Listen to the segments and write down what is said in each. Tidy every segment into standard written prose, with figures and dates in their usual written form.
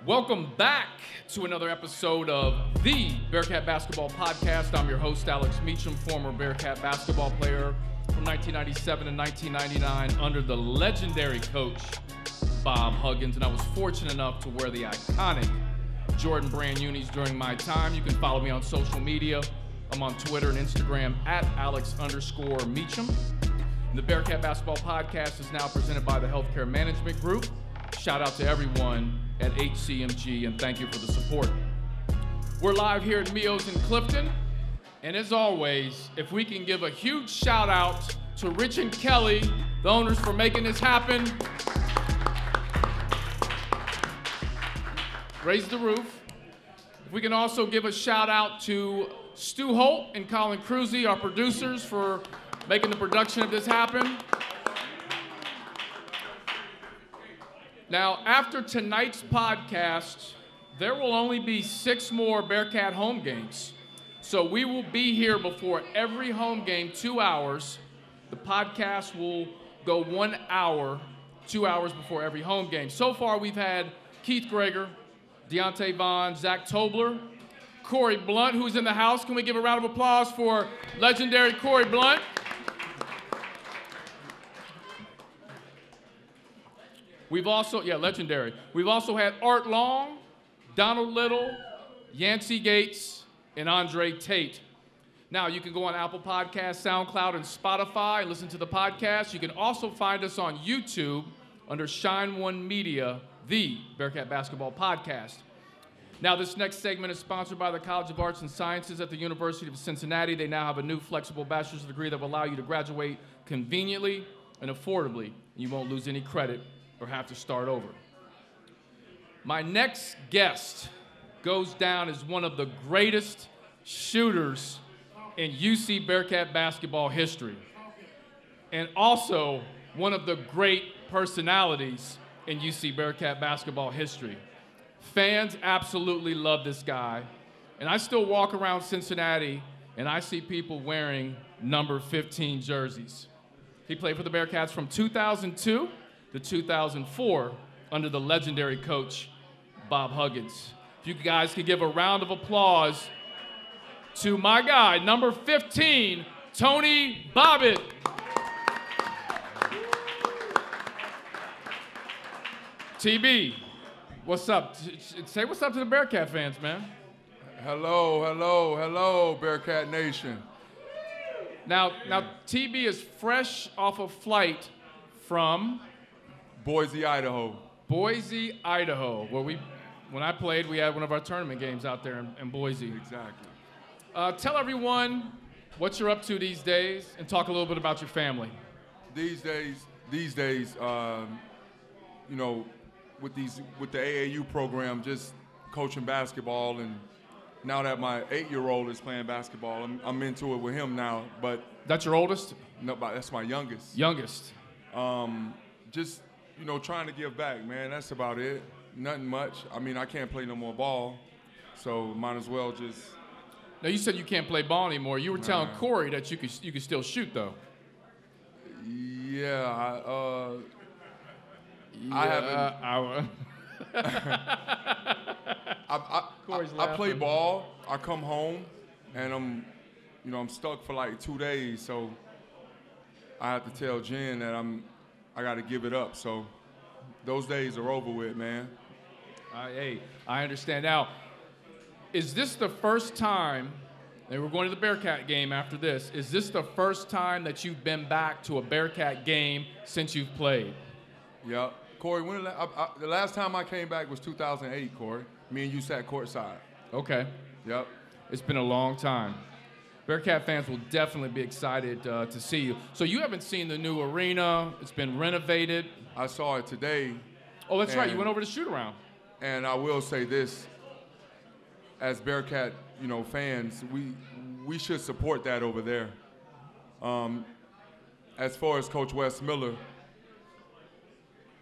Welcome back to another episode of the Bearcat Basketball Podcast. I'm your host, Alex Meacham, former Bearcat basketball player from 1997 to 1999 under the legendary coach, Bob Huggins, and I was fortunate enough to wear the iconic Jordan brand unis during my time. You can follow me on social media. I'm on Twitter and Instagram at Alex_Meacham. And the Bearcat Basketball Podcast is now presented by the Healthcare Management Group. Shout out to everyone at HCMG, and thank you for the support. We're live here at Mio's in Clifton, and as always, if we can give a huge shout out to Rich and Kelly, the owners, for making this happen. Raise the roof. If we can also give a shout out to Stu Holt and Colin Cruzy, our producers, for making the production of this happen. Now, after tonight's podcast, there will only be 6 more Bearcat home games. So we will be here before every home game, 2 hours. The podcast will go 1 hour, 2 hours before every home game. So far, we've had Keith Greger, Deontay Vaughn, Zach Tobler, Corey Blunt, who's in the house. Can we give a round of applause for legendary Corey Blunt? We've also, legendary. We've also had Art Long, Donald Little, Yancey Gates, and Andre Tate. Now, you can go on Apple Podcasts, SoundCloud, and Spotify and listen to the podcast. You can also find us on YouTube under Shine One Media, the Bearcat Basketball Podcast. Now, this next segment is sponsored by the College of Arts and Sciences at the University of Cincinnati. They now have a new flexible bachelor's degree that will allow you to graduate conveniently and affordably. You won't lose any credit or have to start over. My next guest goes down as one of the greatest shooters in UC Bearcat basketball history, and also one of the great personalities in UC Bearcat basketball history. Fans absolutely love this guy, and I still walk around Cincinnati and I see people wearing number 15 jerseys. He played for the Bearcats from 2002 to 2004 under the legendary coach, Bob Huggins. If you guys could give a round of applause to my guy, number 15, Tony Bobbit. TB, what's up? Say what's up to the Bearcat fans, man. Hello, hello, hello, Bearcat Nation. Now, TB is fresh off a flight from Boise, Idaho. Boise, Idaho. Well, when I played, we had one of our tournament games out there in Boise. Exactly. Tell everyone what you're up to these days, and talk a little bit about your family. These days, you know, with the AAU program, just coaching basketball, and now that my 8-year-old is playing basketball, I'm into it with him now. But that's your oldest? No, that's my youngest. Youngest. Just, you know, trying to give back, man. That's about it. Nothing much. I mean, I can't play no more ball, so might as well just. Now, you said you can't play ball anymore. You were telling Corey that you could still shoot, though. Yeah, I haven't. I play ball. I come home, and I'm stuck for like 2 days, so I have to tell Jen that I got to give it up. So those days are over with, man. Hey, I understand. Now, is this the first time, and we're going to the Bearcat game after this, is this the first time that you've been back to a Bearcat game since you've played? Yep. Corey, the last time I came back was 2008, Corey. Me and you sat courtside. Okay. Yep. It's been a long time. Bearcat fans will definitely be excited to see you. So you haven't seen the new arena. It's been renovated. I saw it today. Oh, that's right. You went over to shoot around. And I will say this, as Bearcat, fans, we should support that over there. As far as Coach Wes Miller,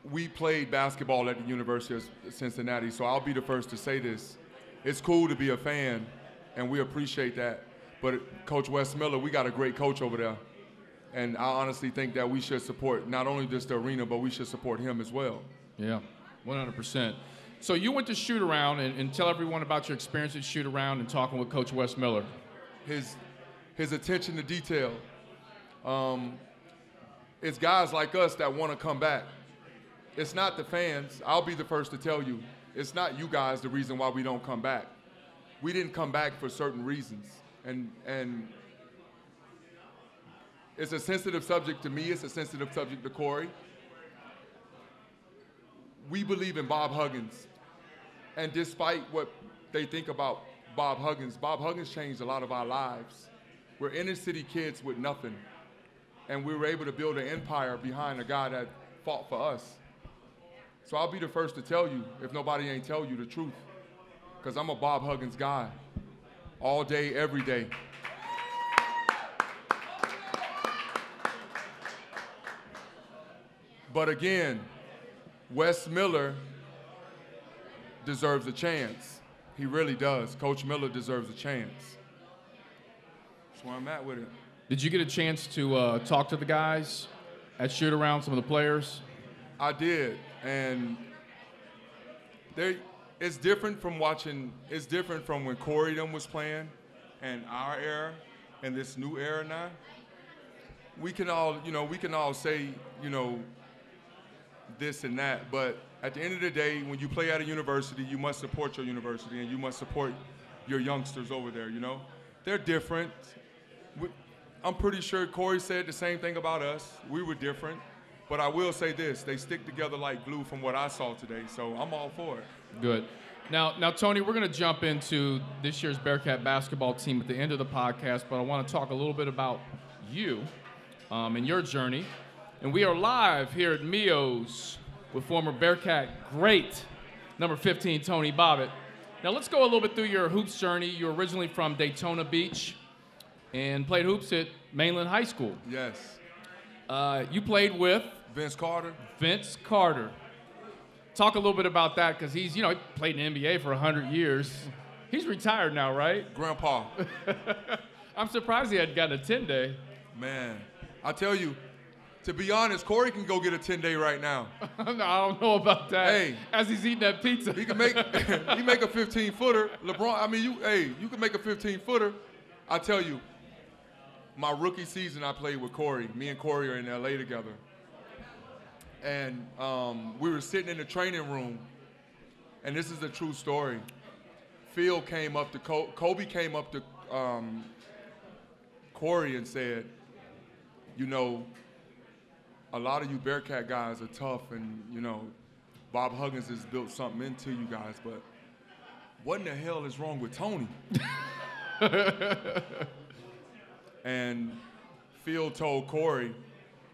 we played basketball at the University of Cincinnati, so I'll be the first to say this. It's cool to be a fan, and we appreciate that. But Coach Wes Miller, we got a great coach over there. And I honestly think that we should support not only just the arena, but we should support him as well. Yeah, 100%. So you went to shoot around and tell everyone about your experience at shoot around and talking with Coach Wes Miller. His attention to detail. It's guys like us that want to come back. It's not the fans. I'll be the first to tell you. It's not you guys the reason why we don't come back. We didn't come back for certain reasons. And it's a sensitive subject to me. It's a sensitive subject to Corey. We believe in Bob Huggins. And despite what they think about Bob Huggins changed a lot of our lives. We're inner city kids with nothing. And we were able to build an empire behind a guy that fought for us. So I'll be the first to tell you, if nobody ain't tell you the truth, because I'm a Bob Huggins guy, all day, every day. But again, Wes Miller deserves a chance. He really does. Coach Miller deserves a chance. That's where I'm at with it. Did you get a chance to talk to the guys at shoot around, some of the players? I did, and it's different from watching. It's different from when Corey them was playing, and our era, and this new era now. We can all say, this and that, but at the end of the day, when you play at a university, you must support your university, and you must support your youngsters over there. They're different. I'm pretty sure Corey said the same thing about us. We were different. But I will say this, they stick together like glue from what I saw today, so I'm all for it. Good. Now, Tony, we're going to jump into this year's Bearcat basketball team at the end of the podcast, but I want to talk a little bit about you and your journey. And we are live here at Mio's with former Bearcat great number 15, Tony Bobbit. Now, let's go a little bit through your hoops journey. You're originally from Daytona Beach and played hoops at Mainland High School. Yes. You played with Vince Carter. Vince Carter. Talk a little bit about that, because he's, he played in the NBA for 100 years. He's retired now, right? Grandpa. I'm surprised he hadn't gotten a 10-day. Man, I tell you, to be honest, Corey can go get a 10-day right now. No, I don't know about that. Hey, as he's eating that pizza. He can make he make a 15-footer. LeBron, you can make a 15-footer. I tell you, my rookie season I played with Corey. Me and Corey are in LA together. And we were sitting in the training room, and this is a true story. Phil came up to Kobe came up to Corey and said, a lot of you Bearcat guys are tough, and Bob Huggins has built something into you guys, but what in the hell is wrong with Tony? And Phil told Corey,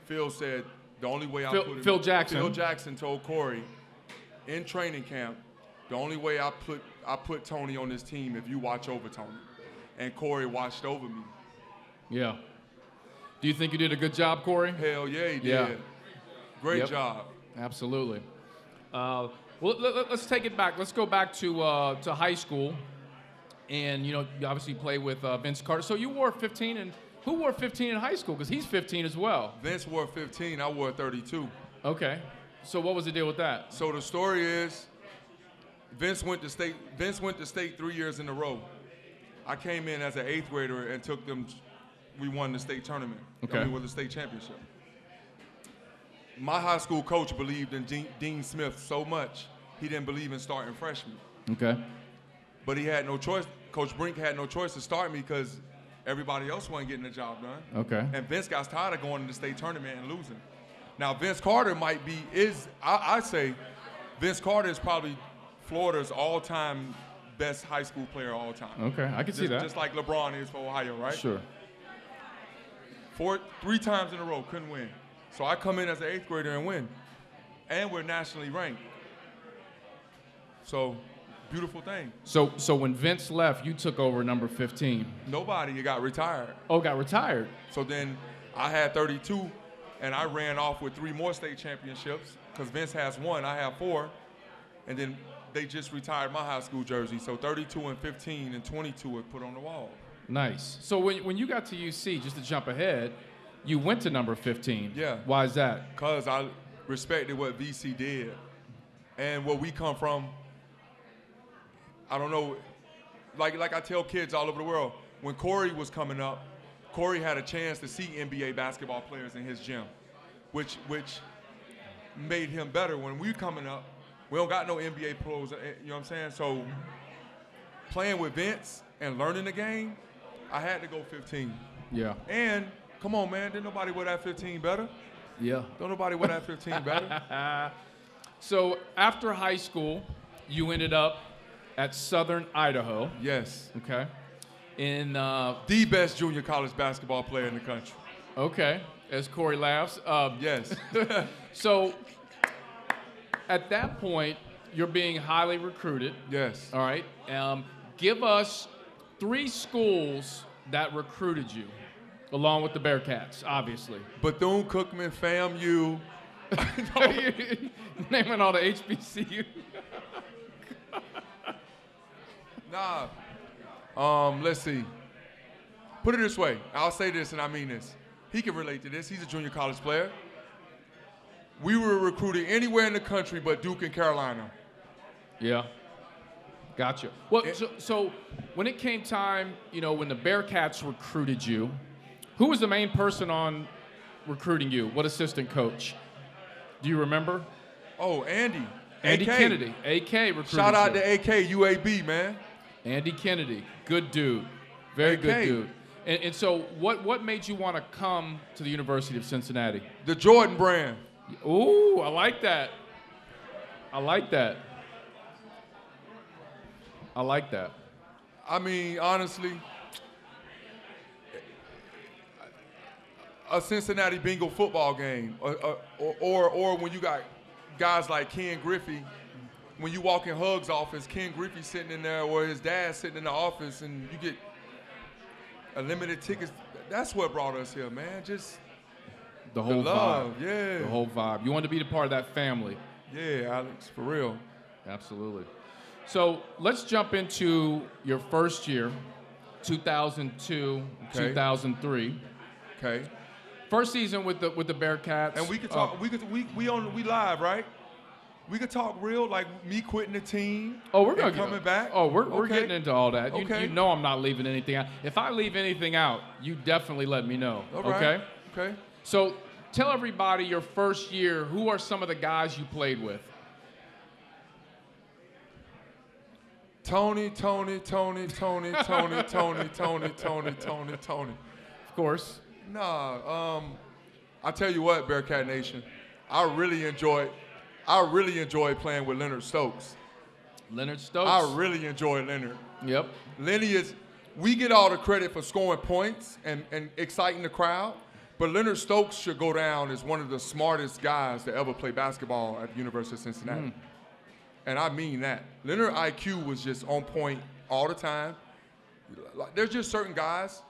Phil said, the only way Phil Jackson. Phil Jackson told Corey in training camp, the only way I put Tony on this team if you watch over Tony. And Corey watched over me. Yeah. Do you think you did a good job, Corey? Hell yeah, he did. Yeah. Great job. Absolutely. Well, let's take it back. Let's go back to high school. And, you obviously play with Vince Carter. So you wore 15, and who wore 15 in high school? Because he's 15 as well. Vince wore 15. I wore 32. Okay. So what was the deal with that? So the story is, Vince went to state 3 years in a row. I came in as an 8th grader and took them. We won the state tournament. Okay. We won the state championship. My high school coach believed in Dean Smith so much, he didn't believe in starting freshmen. Okay. But he had no choice. Coach Brink had no choice to start me because everybody else wasn't getting the job done. Okay. And Vince got tired of going to the state tournament and losing. Now, Vince Carter I say Vince Carter is probably Florida's all-time best high school player of all time. Okay, I can see that. Just like LeBron is for Ohio, right? Sure. 3 times in a row, couldn't win. So I come in as an 8th grader and win. And we're nationally ranked. So, beautiful thing. So when Vince left, you took over number 15. Nobody, you got retired. Oh, got retired. So then I had 32, and I ran off with 3 more state championships because Vince has 1, I have 4. And then they just retired my high school jersey. So 32 and 15 and 22 were put on the wall. Nice. So when you got to UC, just to jump ahead, you went to number 15. Yeah. Why is that? Because I respected what VC did. And where we come from, I don't know, like I tell kids all over the world, when Corey was coming up, Corey had a chance to see NBA basketball players in his gym, which made him better. When we coming up, we don't got no NBA pros, you know what I'm saying? So playing with Vince and learning the game, I had to go 15. Yeah. And come on, man, didn't nobody wear that 15 better? Yeah. Don't nobody wear that 15 better? So after high school, you ended up at Southern Idaho. Yes. Okay. In the best junior college basketball player in the country. Okay, as Corey laughs. Yes. So at that point, you're being highly recruited. Yes. All right. Give us 3 schools that recruited you, along with the Bearcats, obviously. Bethune-Cookman, FAMU. Naming all the HBCU. Nah. Let's see. Put it this way. I'll say this, and I mean this. He can relate to this. He's a junior college player. We were recruited anywhere in the country but Duke and Carolina. Yeah. Gotcha. Well, so when it came time, when the Bearcats recruited you, who was the main person on recruiting you? What assistant coach? Do you remember? Oh, Andy. Andy AK. Kennedy. AK recruited you. Shout out to AK, UAB, man. Andy Kennedy. Good dude. Very good dude. And so what made you want to come to the University of Cincinnati? The Jordan brand. Ooh, I like that. I like that. I mean, honestly, a Cincinnati Bengal football game, or when you got guys like Ken Griffey, when you walk in Hug's office, Ken Griffey sitting in there, or his dad sitting in the office, and you get a limited tickets. That's what brought us here, man. Just the whole love, vibe. yeah. The whole vibe. You wanted to be a part of that family. Yeah, Alex, for real. Absolutely. So let's jump into your first year, 2002, 2003. Okay. First season with the Bearcats. And we could talk. We live, right? We could talk real, like me quitting the team. Oh, we're gonna coming back. Oh, we're getting into all that. Okay. You know I'm not leaving anything out. If I leave anything out, you definitely let me know. All right. Okay. Okay. So tell everybody your first year. Who are some of the guys you played with? Tony. Of course. Nah, I tell you what, Bearcat Nation, I really enjoyed playing with Leonard Stokes. Leonard Stokes? I really enjoy Leonard. Yep. Lenny we get all the credit for scoring points and exciting the crowd, but Leonard Stokes should go down as one of the smartest guys to ever play basketball at the University of Cincinnati. And I mean that. Leonard IQ was just on point all the time. There's just certain guys.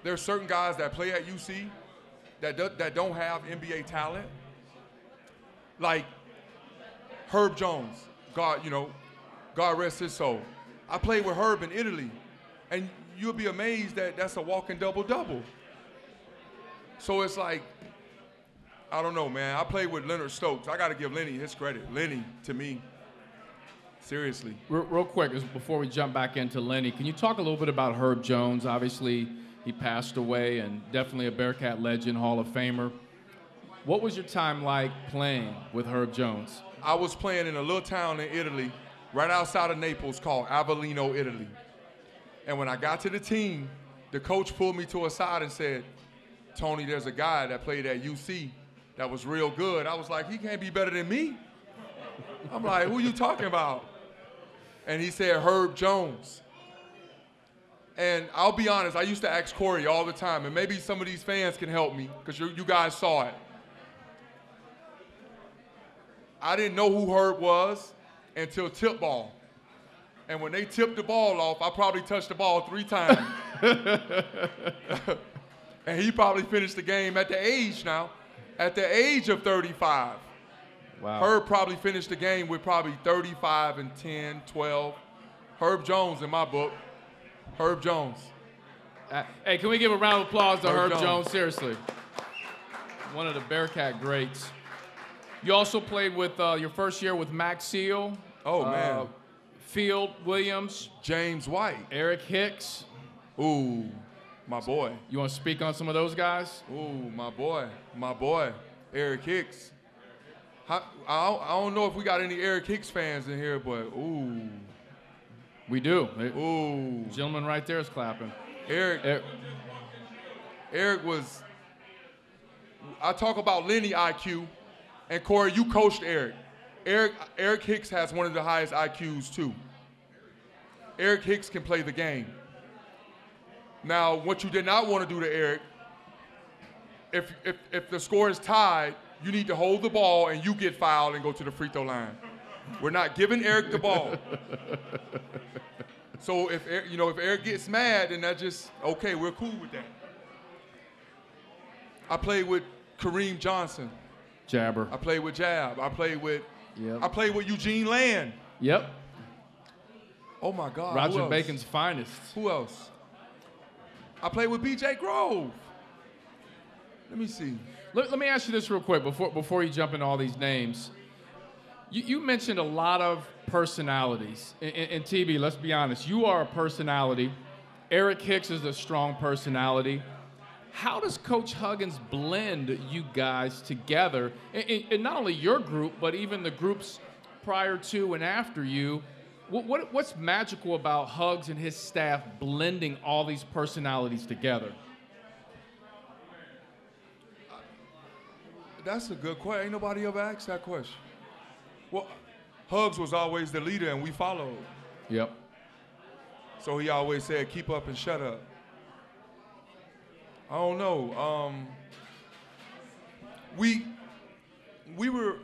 There's certain guys that play at UC that don't have NBA talent. Like Herb Jones, God rest his soul. I played with Herb in Italy, and you'll be amazed that that's a walking double-double. So it's like, I don't know, man. I played with Leonard Stokes. I got to give Lenny his credit. Lenny, to me, seriously. Real quick, before we jump back into Lenny, can you talk a little bit about Herb Jones? Obviously, he passed away, and definitely a Bearcat legend, Hall of Famer. What was your time like playing with Herb Jones? I was playing in a little town in Italy, right outside of Naples, called Avellino, Italy. And when I got to the team, the coach pulled me to a side and said, Tony, there's a guy that played at UC that was real good. I was like, he can't be better than me. I'm like, who you talking about? And he said, Herb Jones. And I'll be honest, I used to ask Corey all the time, and maybe some of these fans can help me, because you guys saw it. I didn't know who Herb was until tip ball. And when they tipped the ball off, I probably touched the ball 3 times. And he probably finished the game at the age of 35. Wow. Herb probably finished the game with probably 35 and 10, 12. Herb Jones in my book. Herb Jones. Hey, can we give a round of applause to Herb Jones? Seriously. One of the Bearcat greats. You also played with your first year with Max Seal. Oh, man. Field Williams. James White. Eric Hicks. Ooh, my boy. You want to speak on some of those guys? Ooh, my boy, Eric Hicks. I don't know if we got any Eric Hicks fans in here, but ooh. We do. Ooh. Gentleman right there is clapping. Eric was, I talk about Lenny IQ, and Corey, you coached Eric. Eric Hicks has one of the highest IQs too. Eric Hicks can play the game. Now, what you did not want to do to Eric, if the score is tied, you need to hold the ball and you get fouled and go to the free throw line. We're not giving Eric the ball. So if Eric gets mad, then that's just okay. We're cool with that. I played with Kareem Johnson. Jabber. I played with Jab. I played with Eugene Land. Yep. Oh my God. Roger Bacon's finest. Who else? I played with B.J. Grove. Let me see. Let me ask you this real quick before you jump into all these names. You mentioned a lot of personalities. And TB, let's be honest, you are a personality. Eric Hicks is a strong personality. How does Coach Huggins blend you guys together? And not only your group, but even the groups prior to and after you. What's magical about Hugs and his staff blending all these personalities together? That's a good question. Ain't nobody ever asked that question. Well, Hugs was always the leader, and we followed. Yep. So he always said, keep up and shut up. I don't know. We were,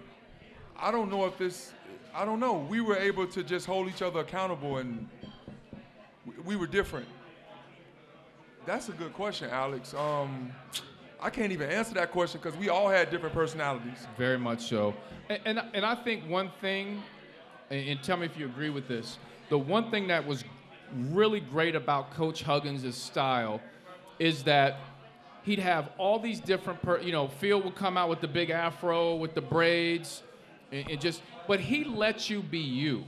I don't know if this, I don't know. We were able to just hold each other accountable, and we were different. That's a good question, Alex. I can't even answer that question because we all had different personalities. Very much so. And I think one thing, and tell me if you agree with this, the one thing that was really great about Coach Huggins' style is that he'd have all these different, Field would come out with the big afro, with the braids, but he let you be you.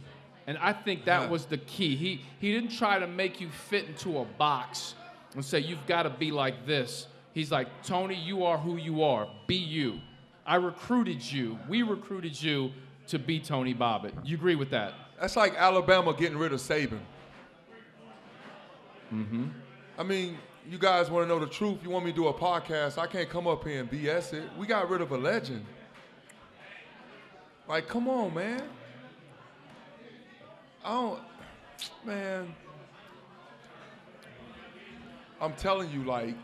And I think that was the key. He didn't try to make you fit into a box and say, you've got to be like this. He's like, Tony, you are who you are. Be you. I recruited you. We recruited you to be Tony Bobbit. You agree with that? That's like Alabama getting rid of Saban. Mm-hmm. I mean, you guys want to know the truth. You want me to do a podcast, I can't come up here and BS it. We got rid of a legend. Like, come on, man. Man. I'm telling you, like,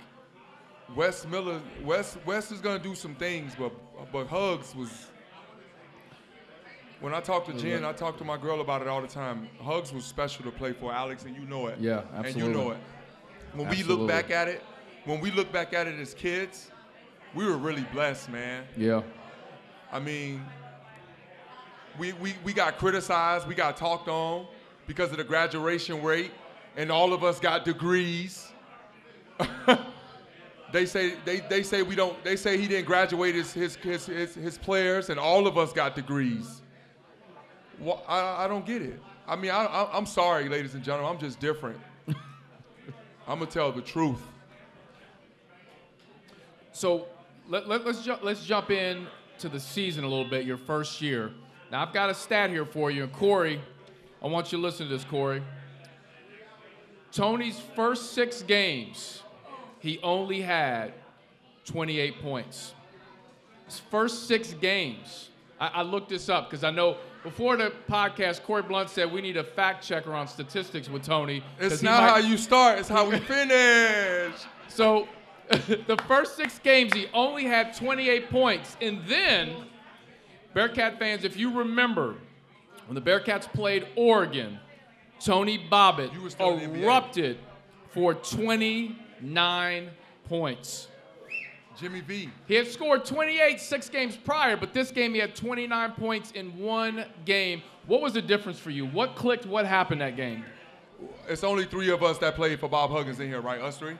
Wes is gonna do some things, but Hugs was. When I talk to Jen, I talk to my girl about it all the time. Hugs was special to play for, Alex, and you know it. Yeah, absolutely. And you know it. When we look back at it as kids, we were really blessed, man. Yeah. I mean, we got criticized, we got talked on because of the graduation rate, and all of us got degrees. They say he didn't graduate his players, and all of us got degrees. Well, I don't get it. I mean, I'm sorry, ladies and gentlemen. I'm just different. I'm gonna tell the truth. So let's jump in to the season a little bit. Your first year. Now I've got a stat here for you, and Corey, I want you to listen to this, Corey. Tony's first 6 games, he only had 28 points. His first 6 games. I looked this up because I know before the podcast, Corey Blunt said we need a fact checker on statistics with Tony. It's not how you start, it's how we finish. So the first 6 games, he only had 28 points. And then, Bearcat fans, if you remember, when the Bearcats played Oregon, Tony Bobbit erupted for 29 points. Jimmy V. He had scored 28 6 games prior, but this game he had 29 points in 1 game. What was the difference for you? What clicked? What happened that game? It's only 3 of us that played for Bob Huggins in here, right? Us 3?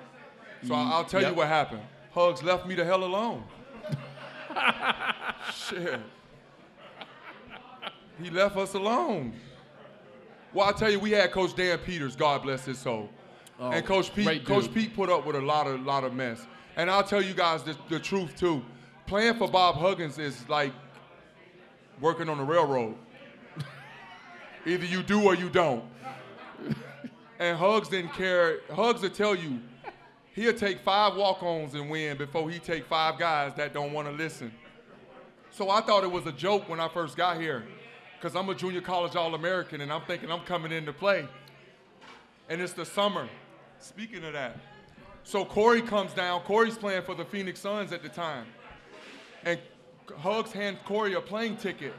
So I'll tell you what happened. Hugs left me the hell alone. Shit. He left us alone. Well, I tell you, we had Coach Dan Peters, God bless his soul. Oh, and Coach Pete put up with a lot of mess. And I'll tell you guys the truth, too. Playing for Bob Huggins is like working on the railroad. Either you do or you don't. And Hugs didn't care. Hugs will tell you, he'll take 5 walk-ons and win before he take 5 guys that don't want to listen. So I thought it was a joke when I first got here, because I'm a junior college All-American, and I'm thinking I'm coming in to play. And it's the summer. Speaking of that. So Corey comes down. Corey's playing for the Phoenix Suns at the time. And Hugs hands Corey a plane ticket.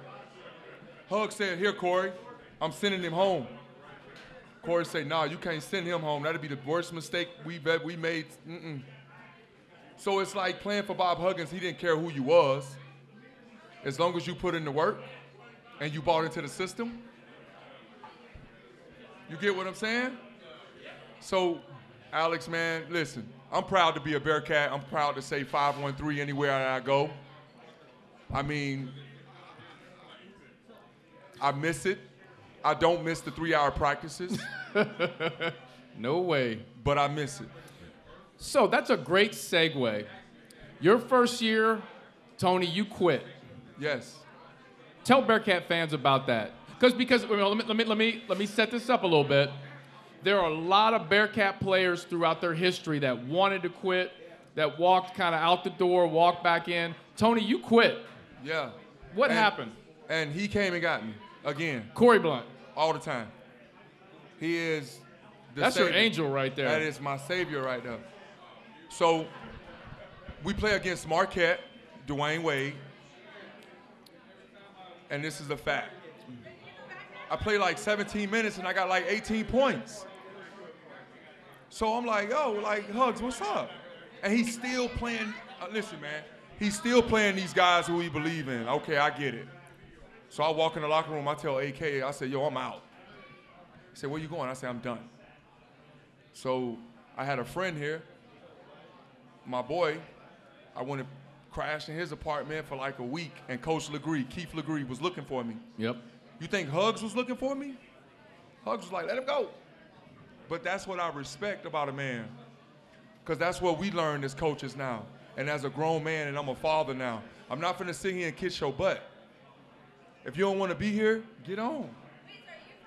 Hugs said, here, Corey, I'm sending him home. Corey said, nah, you can't send him home. That'd be the worst mistake we made. So it's like playing for Bob Huggins. He didn't care who you was. As long as you put in the work and you bought into the system. You get what I'm saying? So, Alex, man, listen, I'm proud to be a Bearcat. I'm proud to say 513 anywhere I go. I mean, I miss it. I don't miss the 3-hour practices. No way. But I miss it. So that's a great segue. Your first year, Tony, you quit. Yes. Tell Bearcat fans about that. Because let me set this up a little bit. There are a lot of Bearcat players throughout their history that wanted to quit, that walked kind of out the door, walked back in. Tony, you quit. Yeah. What happened? And he came and got me again. Corey Blunt. All the time. He is the That's savior. your angel right there. That is my savior right there. So we play against Marquette, Dwayne Wade, and this is a fact. I played like 17 minutes and I got like 18 points. So I'm like, yo, like, Hugs, what's up? And he's still playing, listen, man, he's still playing these guys who he believe in. Okay, I get it. So I walk in the locker room, I tell AK, I say, yo, I'm out. He said, where you going? I said, I'm done. So I had a friend here, my boy, I went to crash in his apartment for like a week, and Coach Keith Legree was looking for me. Yep. You think Hugs was looking for me? Hugs was like, let him go. But that's what I respect about a man, because that's what we learned as coaches now. And as a grown man, and I'm a father now, I'm not finna sit here and kiss your butt. If you don't want to be here, get on.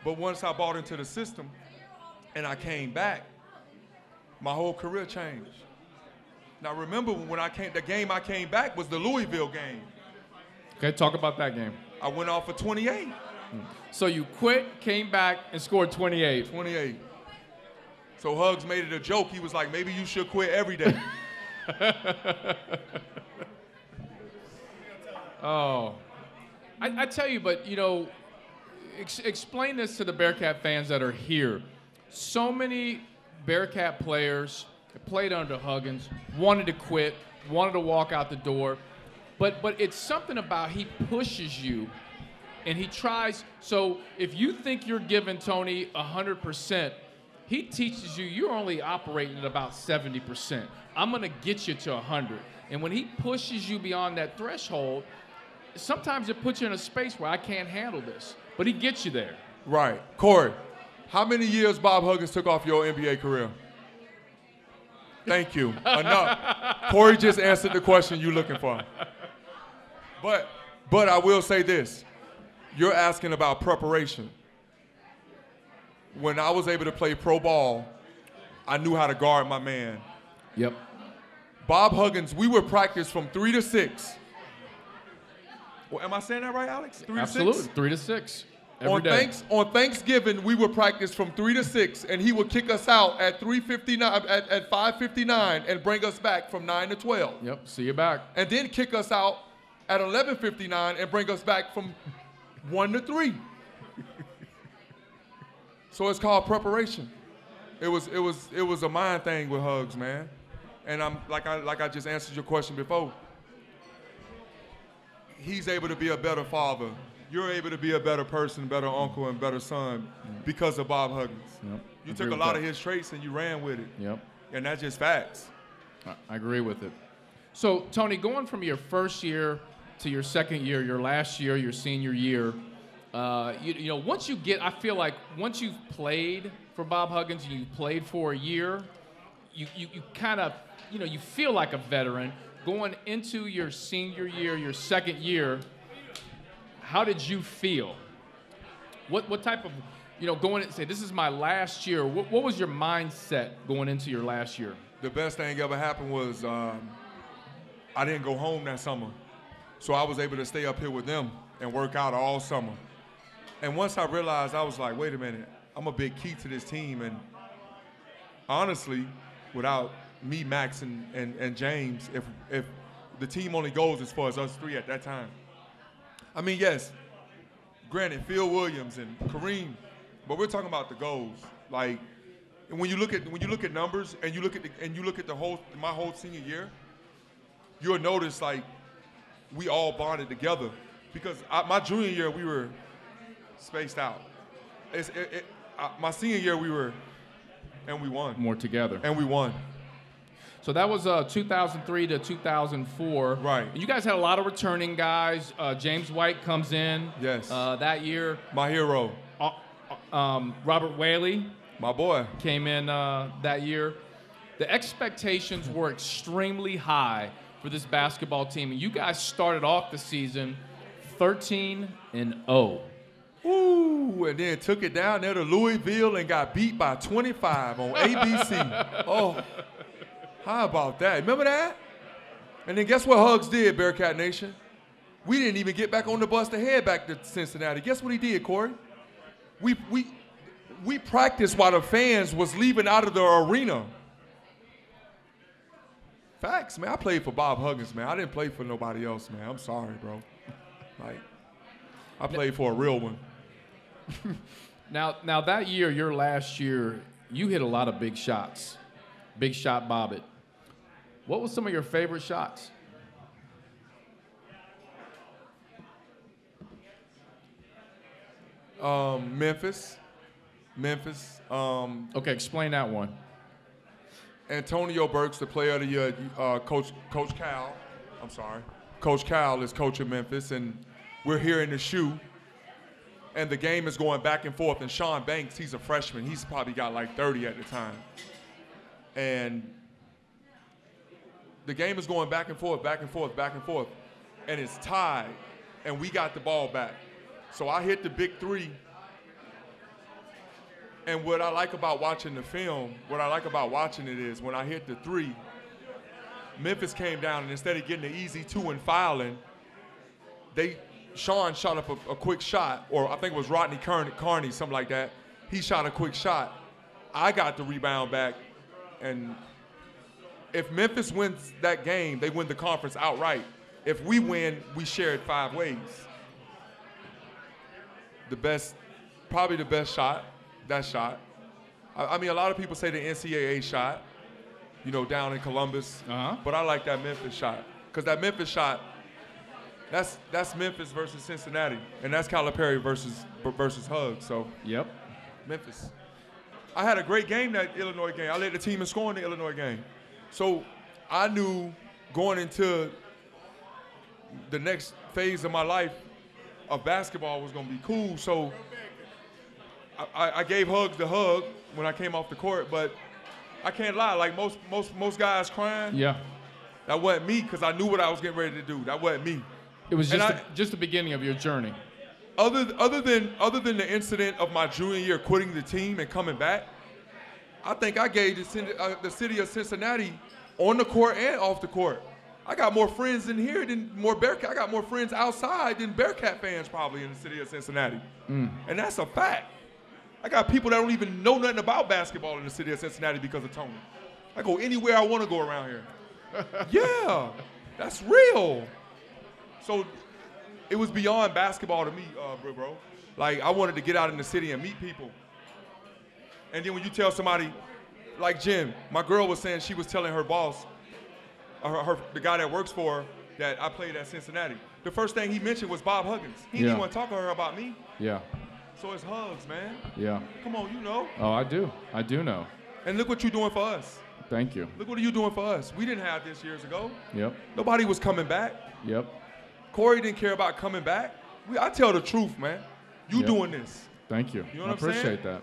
But once I bought into the system and I came back, my whole career changed. Now remember when the game I came back was the Louisville game. Okay, talk about that game. I went off for 28. So you quit, came back, and scored 28. 28. So Hugs made it a joke. He was like, maybe you should quit every day. Oh. I tell you, but, you know, explain this to the Bearcat fans that are here. So many Bearcat players that played under Huggins wanted to quit, wanted to walk out the door, but it's something about he pushes you, and he tries. So if you think you're giving Tony 100%, he teaches you you're only operating at about 70%. I'm going to get you to 100. And when he pushes you beyond that threshold, sometimes it puts you in a space where I can't handle this, but he gets you there. Right. Corey, how many years Bob Huggins took off your NBA career? Thank you. Enough. Corey just answered the question you're looking for. But I will say this. You're asking about preparation. When I was able to play pro ball, I knew how to guard my man. Yep. Bob Huggins, we would practice from 3 to 6. Well, am I saying that right, Alex? 3 to 6? Absolutely, 3 to 6. Every day. On Thanksgiving, we would practice from 3 to 6, and he would kick us out at 3:59, at 5:59, and bring us back from 9 to 12. Yep, see you back. And then kick us out at 11:59 and bring us back from 1 to 3. So it's called preparation. It was a mind thing with Hugs, man. And I'm like I just answered your question before. He's able to be a better father. You're able to be a better person, better uncle, and better son because of Bob Huggins. Yep. You took a lot of his traits and you ran with it. Yep. And that's just facts. I agree with it. So, Tony, going from your first year to your second year, your last year, your senior year, You know, once you get, I feel like once you've played for Bob Huggins and you've played for a year, you kind of, you know, you feel like a veteran. Going into your senior year, your second year, how did you feel? What type of, you know, going and say, this is my last year. What was your mindset going into your last year? The best thing ever happened was I didn't go home that summer. So I was able to stay up here with them and work out all summer. And once I realized, I was like, wait a minute, I'm a big key to this team. And honestly, without me, Max, and James, if the team only goes as far as us three at that time. I mean, yes, granted, Phil Williams and Kareem, but we're talking about the goals. Like, and when you look at numbers and you look at my whole senior year, you'll notice like we all bonded together because my junior year we were spaced out. My senior year and we won. More together. And we won. So that was 2003 to 2004. Right. You guys had a lot of returning guys. James White comes in. Yes. That year. My hero. Robert Whaley. My boy. Came in that year. The expectations were extremely high for this basketball team, and you guys started off the season 13-0. Ooh, and then took it down there to Louisville and got beat by 25 on ABC. Oh, how about that? Remember that? And then guess what Hugs did, Bearcat Nation? We didn't even get back on the bus to head back to Cincinnati. Guess what he did, Corey? We practiced while the fans was leaving out of the arena. Facts, man. I played for Bob Huggins, man. I didn't play for nobody else, man. I'm sorry, bro. Like, I played for a real one. Now that year, your last year, you hit a lot of big shots. Big shot Bobbitt. What was some of your favorite shots? Memphis. Okay, explain that one. Antonio Burks, the player of the year, Coach Cal. I'm sorry. Coach Cal is coach of Memphis, and we're here in the shoe. And the game is going back and forth. And Sean Banks, he's a freshman. He's probably got like 30 at the time. And the game is going back and forth, back and forth, back and forth. And it's tied. And we got the ball back. So I hit the big three. And what I like about watching the film, what I like about watching it is when I hit the three, Memphis came down, and instead of getting the easy two and fouling, Sean shot up a quick shot, or I think it was Rodney Carney, something like that. He shot a quick shot. I got the rebound back, and if Memphis wins that game, they win the conference outright. If we win, we share it 5 ways. Probably the best shot, that shot. I mean, a lot of people say the NCAA shot, you know, down in Columbus, but I like that Memphis shot, because that Memphis shot, that's Memphis versus Cincinnati, and that's Calipari versus Hugs. So yep, Memphis. I had a great game that Illinois game. I led the team in scoring the Illinois game. So I knew going into the next phase of my life of basketball was going to be cool. So I gave Hugs the hug when I came off the court, but I can't lie. Like most guys crying. Yeah. That wasn't me, because I knew what I was getting ready to do. That wasn't me. It was just the beginning of your journey. Other than the incident of my junior year quitting the team and coming back, I think I gave the city of Cincinnati on the court and off the court. I got more friends in here than Bearcat. I got more friends outside than Bearcat fans probably in the city of Cincinnati. And that's a fact. I got people that don't even know nothing about basketball in the city of Cincinnati because of Tony. I go anywhere I want to go around here. Yeah, that's real. So it was beyond basketball to me, bro. Like, I wanted to get out in the city and meet people. And then when you tell somebody, like Jim, my girl was saying she was telling her boss, the guy that works for her, that I played at Cincinnati. The first thing he mentioned was Bob Huggins. He didn't want to talk to her about me. Yeah. So it's Hugs, man. Yeah. Come on, you know. Oh, I do. I do know. And look what you're doing for us. Thank you. Look what are you doing for us. We didn't have this years ago. Yep. Nobody was coming back. Yep. Corey didn't care about coming back. I tell the truth, man. You doing this. Thank you. You know what I I'm saying? appreciate that.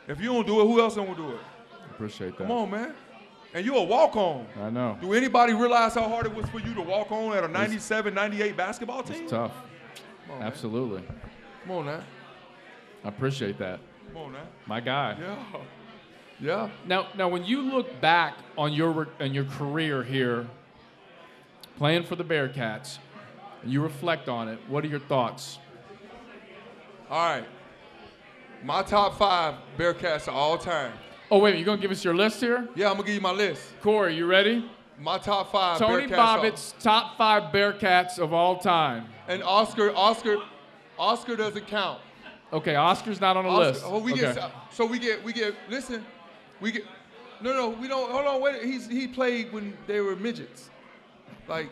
If you don't do it, who else gonna do it? I appreciate that. Come on, man. And you a walk-on. I know. Do anybody realize how hard it was for you to walk on at a 97, 98 basketball team? It's tough. Come on, Absolutely. Man. Come on, now. I appreciate that. Come on, now. My guy. Yeah. Now, when you look back on your career here, playing for the Bearcats, and you reflect on it, what are your thoughts? All right. My top 5 Bearcats of all time. Oh, wait a minute. You going to give us your list here? Yeah, I'm going to give you my list. Corey, you ready? My top 5 Tony Bearcats. Bobbit's top 5 Bearcats of all time. And Oscar doesn't count. Okay, Oscar's not on the list. Oh, we get, listen, we don't, hold on, wait, he played when they were midgets. Like,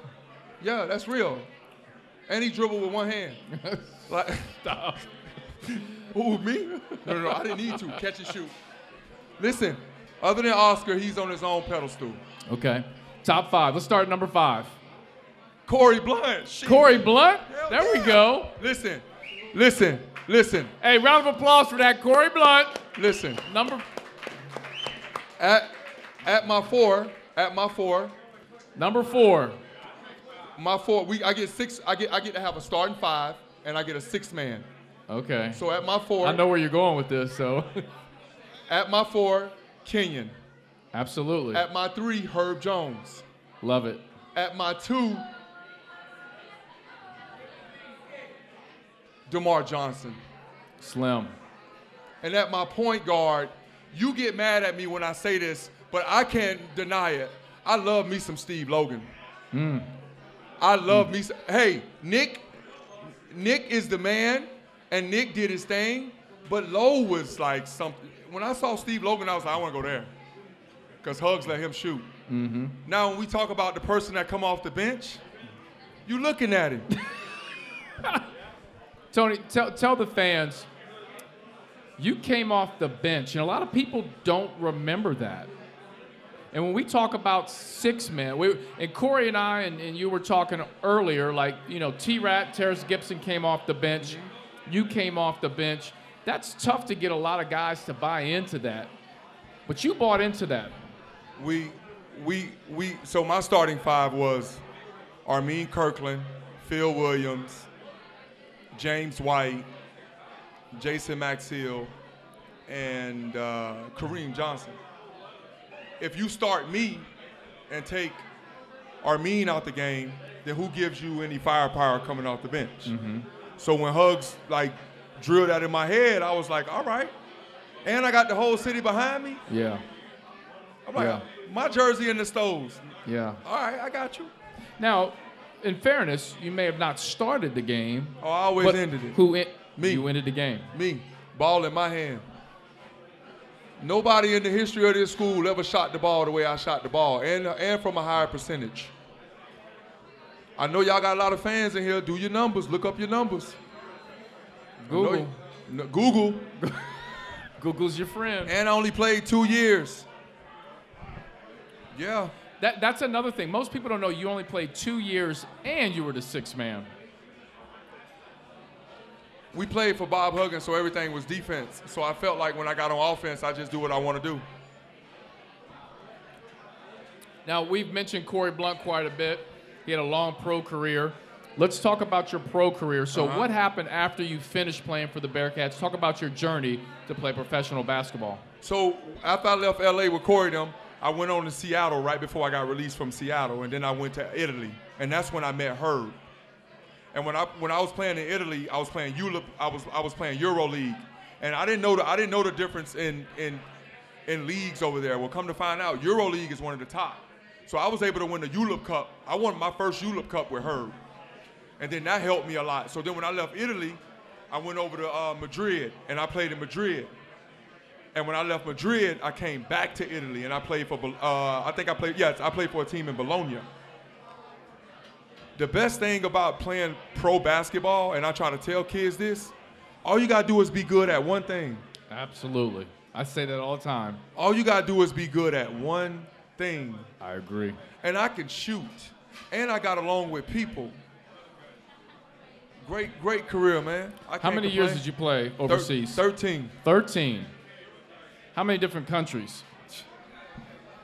yeah, that's real. And he dribbled with one hand. Like, Stop. Who, me? No, I didn't need to. Catch and shoot. Listen, other than Oscar, he's on his own pedestal. Okay. Top 5. Let's start at number 5. Corey Blunt. Shit. Corey Blunt? Hell There yeah. we go. Listen. Hey, round of applause for that, Corey Blunt. Listen. Number. At my four. Number 4. My 4. I get 6. I get to have a starting 5, and I get a 6th man. Okay. So at my 4. I know where you're going with this, so. At my 4, Kenyon. Absolutely. At my 3, Herb Jones. Love it. At my 2, DeMar Johnson. Slim. And at my point guard, you get mad at me when I say this, but I can't deny it. I love me some Steve Logan. I love me some, hey, Nick is the man, and Nick did his thing, but Lowe was like something. When I saw Steve Logan, I was like, I want to go there. Because Hugs let him shoot. Mm-hmm. Now, when we talk about the person that come off the bench, you looking at him. Tony, tell the fans, you came off the bench, and a lot of people don't remember that. And when we talk about 6 men, and Corey and I and you were talking earlier, like, T-Rat, Terrence Gibson came off the bench. You came off the bench. That's tough to get a lot of guys to buy into that. But you bought into that. So my starting 5 was Armeen Kirkland, Phil Williams, James White, Jason Maxill, and Kareem Johnson. If you start me and take Armeen out the game, then who gives you any firepower coming off the bench? Mm-hmm. So when Hugs drilled that in my head, I was like, all right. And I got the whole city behind me. Yeah. I'm like, my jersey in the stoves. Yeah. All right, I got you. Now, in fairness, you may have not started the game. Oh, I always ended it. Me. You ended the game. Me. Ball in my hand. Nobody in the history of this school ever shot the ball the way I shot the ball, and from a higher percentage. I know y'all got a lot of fans in here. Do your numbers. Look up your numbers. Google. Google. Google's your friend. And I only played 2 years. Yeah. That's another thing. Most people don't know you only played 2 years and you were the 6th man. We played for Bob Huggins, so everything was defense. So I felt like when I got on offense, I just do what I want to do. Now, we've mentioned Corey Blunt quite a bit. He had a long pro career. Let's talk about your pro career. So what happened after you finished playing for the Bearcats? Talk about your journey to play professional basketball. So after I left L.A. with Corey them, I went on to Seattle right before I got released from Seattle, and then I went to Italy, and that's when I met Herb. And when I was playing in Italy, I was playing I was playing EuroLeague, and I didn't know the difference in leagues over there. Well, come to find out, EuroLeague is one of the top. So I was able to win the ULIP Cup. I won my first ULIP Cup with Herb, and then that helped me a lot. So then when I left Italy, I went over to Madrid, and I played in Madrid. And when I left Madrid, I came back to Italy, and I played for I played for a team in Bologna. The best thing about playing pro basketball, and I try to tell kids this, all you got to do is be good at one thing. Absolutely. I say that all the time. All you got to do is be good at one thing. I agree. And I can shoot, and I got along with people. Great career, man. How many years did you play overseas? 13. 13. How many different countries?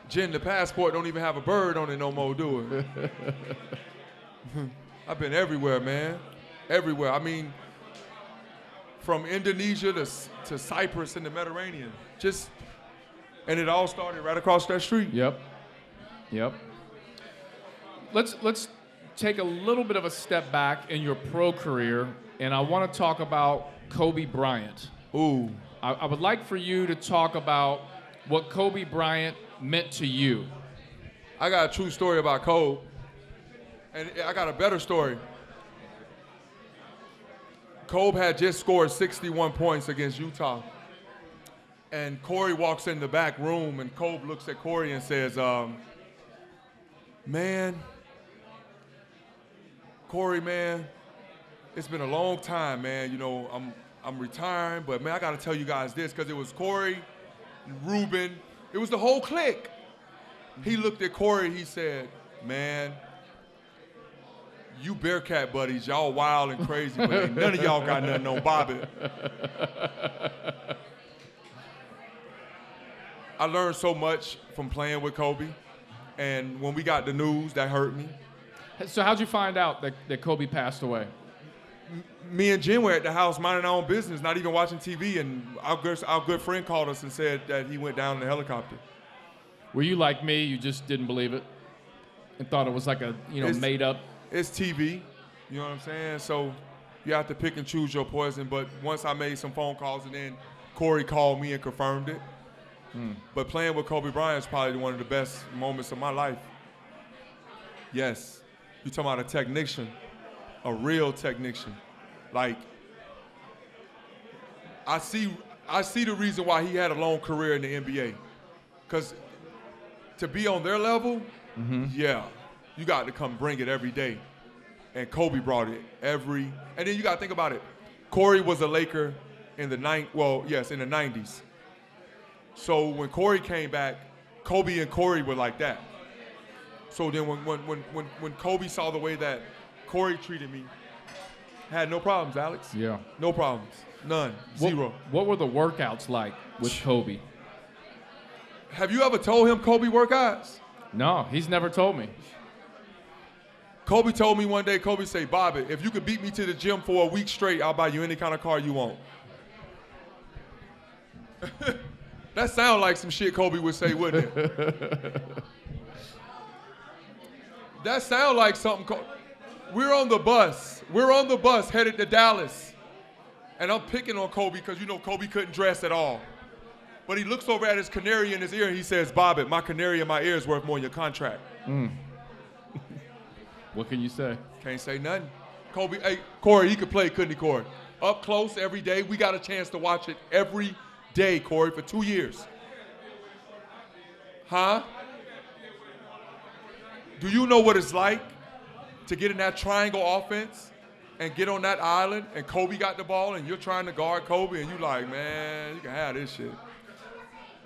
Jen, the passport don't even have a bird on it no more, do it? I've been everywhere, man. Everywhere. I mean, from Indonesia to Cyprus in the Mediterranean. And it all started right across that street. Yep. Let's take a little bit of a step back in your pro career, and I want to talk about Kobe Bryant. Ooh. I would like for you to talk about what Kobe Bryant meant to you. I got a true story about Kobe, and I got a better story. Kobe had just scored 61 points against Utah, and Corey walks in the back room, and Kobe looks at Corey and says, man, Corey, man, it's been a long time, man. You know, I'm retiring, but man, I gotta tell you guys this, because it was Corey, Ruben, it was the whole clique. He looked at Corey, he said, man, you Bearcat buddies, y'all wild and crazy, but ain't none of y'all got nothing on Bobbitt. I learned so much from playing with Kobe, and when we got the news, that hurt me. So how'd you find out that Kobe passed away? Me and Jen were at the house minding our own business, not even watching TV, and our good friend called us and said that he went down in the helicopter. Were you like me? You just didn't believe it and thought it was like a made up? It's TV, you know what I'm saying? So you have to pick and choose your poison. But once I made some phone calls, and then Corey called me and confirmed it. But playing with Kobe Bryant is probably one of the best moments of my life. Yes, you're talking about a technician, a real technician. Like, I see the reason why he had a long career in the NBA. Because to be on their level, yeah, you got to come bring it every day. And Kobe brought it and then you got to think about it. Corey was a Laker in the 90s. So when Corey came back, Kobe and Corey were like that. So then when Kobe saw the way that Corey treated me, had no problems, Alex. Yeah. No problems. None. Zero. What were the workouts like with Kobe? Have you ever told him Kobe workouts? No, he's never told me. Kobe told me one day, Kobe said, Bobbitt, if you could beat me to the gym for a week straight, I'll buy you any kind of car you want. That sounds like some shit Kobe would say, wouldn't it? That sounds like something. We're on the bus headed to Dallas. And I'm picking on Kobe because, you know, Kobe couldn't dress at all. But he looks over at his canary in his ear and he says, Bobbitt, my canary in my ear is worth more than your contract. What can you say? Can't say nothing. Kobe, hey, Corey, he could play, couldn't he, Corey? Up close every day. We got a chance to watch it every day, Corey, for 2 years. Huh? Do you know what it's like to get in that triangle offense and get on that island and Kobe got the ball and you're trying to guard Kobe and you like, man, you can have this shit.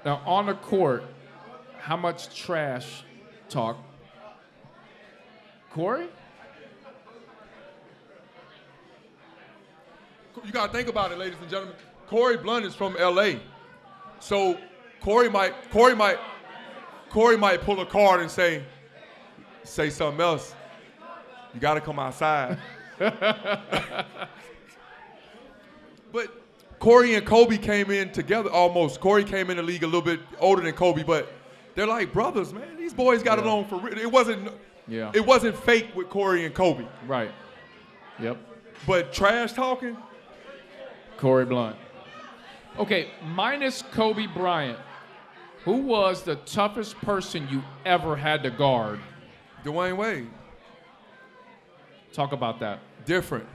Now, on the court, how much trash talk? Corey? You got to think about it, ladies and gentlemen. Corey Blunt is from L.A. So Corey might pull a card and say something else. You got to come outside. But Corey and Kobe came in together almost. Corey came in the league a little bit older than Kobe, but they're like brothers, man. These boys got along for real. It wasn't fake with Corey and Kobe. Right. Yep. But trash talking? Corey Blunt. Okay, minus Kobe Bryant, who was the toughest person you ever had to guard? Dwayne Wade. Talk about that. Different.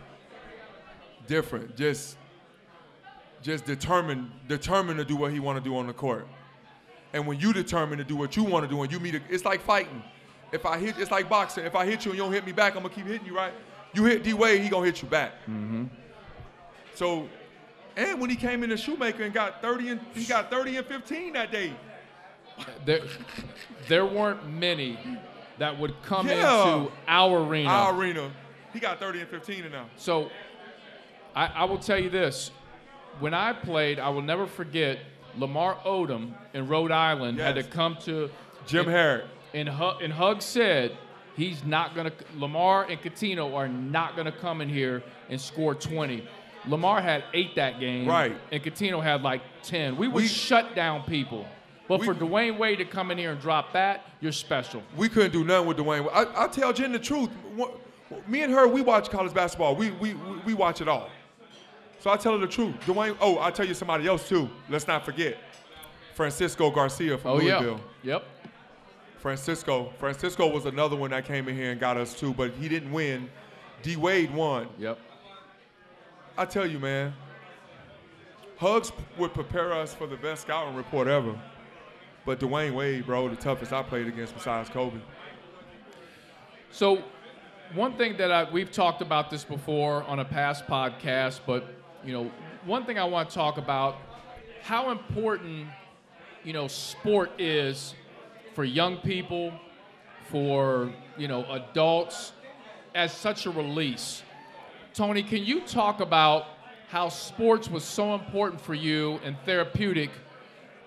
Just determined to do what he want to do on the court. And when you determine to do what you want to do and you meet it's like fighting. It's like boxing. If I hit you and you don't hit me back, I'm going to keep hitting you, right? You hit D-Wade, he going to hit you back. So, and when he came in the Shoemaker and got 30 and 15 that day. There weren't many that would come into our arena. He got 30 and 15 now. So I will tell you this. When I played, I will never forget Lamar Odom in Rhode Island had to come to Jim Harrod. And Hug said he's not going to – Lamar and Coutinho are not going to come in here and score 20. Lamar had 8 that game. Right. And Coutinho had like 10. We would shut down people. But for Dwayne Wade to come in here and drop that, you're special. We couldn't do nothing with Dwayne. I tell Jen the truth. Me and her, we watch college basketball. We watch it all. So I tell her the truth. Dwayne, I'll tell you somebody else too. Let's not forget. Francisco Garcia from Louisville. Yep. Francisco was another one that came in here and got us too, but he didn't win. D. Wade won. Yep. I tell you, man, Hugs would prepare us for the best scouting report ever. But Dwayne Wade, bro, the toughest I played against besides Kobe. So one thing that we've talked about this before on a past podcast, but, one thing I want to talk about, how important, sport is for young people, for, adults, as such a release. Tony, can you talk about how sports was so important for you and therapeutic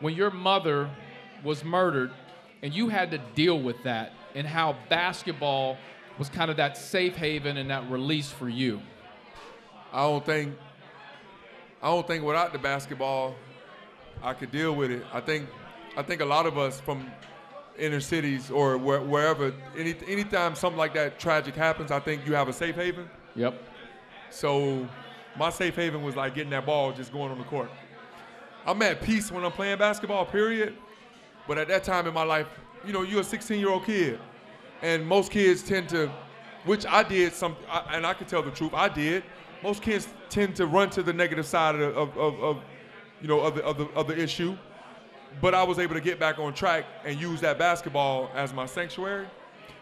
when your mother was murdered and you had to deal with that, and how basketball was kind of that safe haven and that release for you? I don't think without the basketball I could deal with it. I think a lot of us from inner cities or wherever, anytime something like that tragic happens, I think you have a safe haven. Yep. So my safe haven was like getting that ball, just going on the court. I'm at peace when I'm playing basketball, period. But at that time in my life, you're a 16-year-old kid. And most kids tend to, which I did, and I can tell the truth, I did. Most kids tend to run to the negative side of the issue. But I was able to get back on track and use that basketball as my sanctuary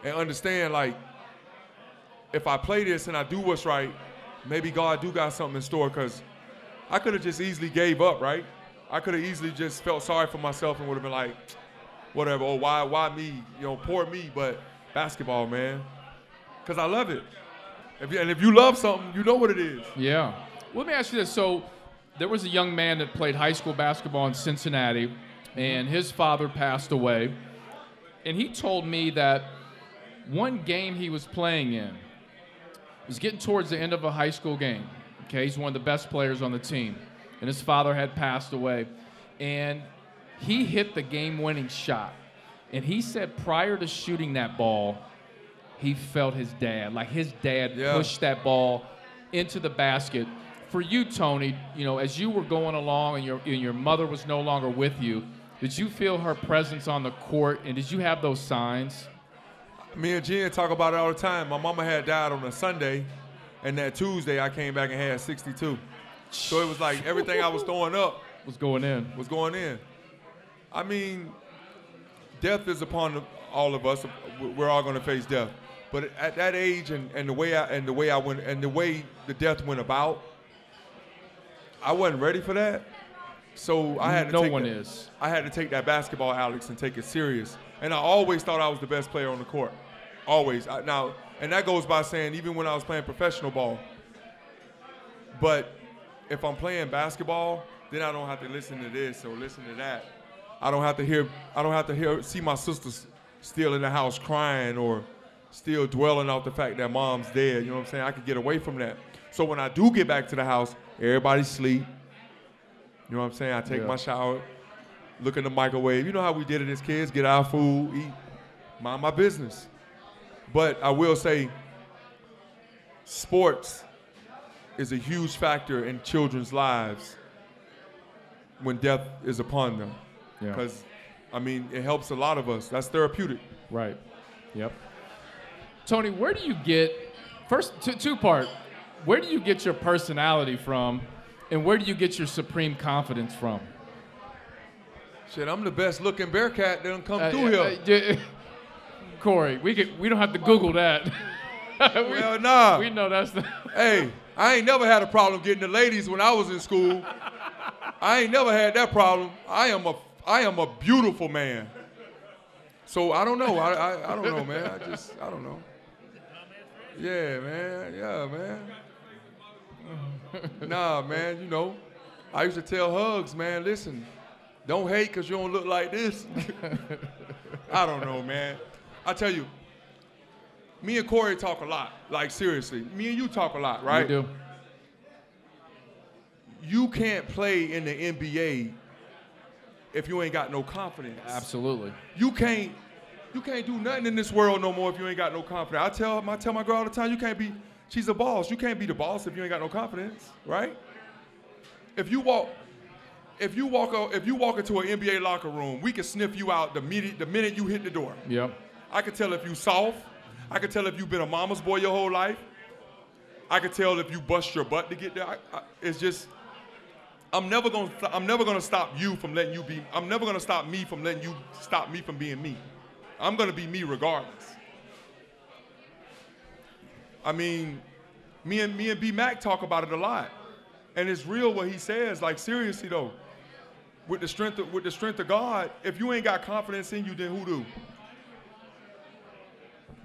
and understand, like, if I play this and I do what's right, maybe God do got something in store, because I could have just easily gave up, right? I could have easily just felt sorry for myself and would have been like, whatever, why me? Poor me, but basketball, man. Because I love it. If you love something, you know what it is. Yeah. Let me ask you this. So there was a young man that played high school basketball in Cincinnati, and his father passed away. And he told me that one game he was playing in was getting towards the end of a high school game. Okay, he's one of the best players on the team. And his father had passed away. And he hit the game-winning shot. And he said prior to shooting that ball, he felt his dad. Like his dad pushed that ball into the basket. For you, Tony, as you were going along and your mother was no longer with you, did you feel her presence on the court, and did you have those signs? Me and Jen talk about it all the time. My mama had died on a Sunday, and that Tuesday I came back and had 62. So it was like everything I was throwing up was going in. I mean, death is upon all of us. We're all going to face death. But at that age and the way the death went about, I wasn't ready for that. So I had to I had to take that basketball, Alex, and take it serious. And I always thought I was the best player on the court. Always. And that goes by saying even when I was playing professional ball. But if I'm playing basketball, then I don't have to listen to this or listen to that. I don't have to see my sisters still in the house crying or still dwelling off the fact that mom's dead. You know what I'm saying? I could get away from that. So when I do get back to the house, everybody's asleep. You know what I'm saying? I take my shower, look in the microwave. You know how we did it as kids, get our food, eat, mind my business. But I will say sports is a huge factor in children's lives when death is upon them. Because, it helps a lot of us. That's therapeutic. Right. Yep. Tony, where do you get, first, two-part, where do you get your personality from, and where do you get your supreme confidence from? Shit, I'm the best-looking Bearcat that done come through here. Corey, we don't have to Google that. Well, nah. We know that's the... Hey, I ain't never had a problem getting the ladies when I was in school. I ain't never had that problem. I am a beautiful man. So I don't know. I don't know, man. I don't know. Yeah, man. Yeah, man. Nah, man, you know, I used to tell Hugs, man, listen, don't hate because you don't look like this. I don't know, man. I tell you, me and Corey talk a lot, like seriously. Me and you talk a lot, right? We do. You can't play in the NBA if you ain't got no confidence. Absolutely. You can't do nothing in this world no more if you ain't got no confidence. I tell my girl all the time, she's a boss. You can't be the boss if you ain't got no confidence, right? If you walk into an NBA locker room, we can sniff you out the minute you hit the door. Yep. I can tell if you soft. I can tell if you've been a mama's boy your whole life. I can tell if you bust your butt to get there. It's just, I'm never gonna stop you from letting you be. I'm never gonna stop me from letting you stop me from being me. I'm gonna be me regardless. I mean, me and B Mac talk about it a lot, and it's real what he says. Like seriously though, with the strength of God, if you ain't got confidence in you, then who do?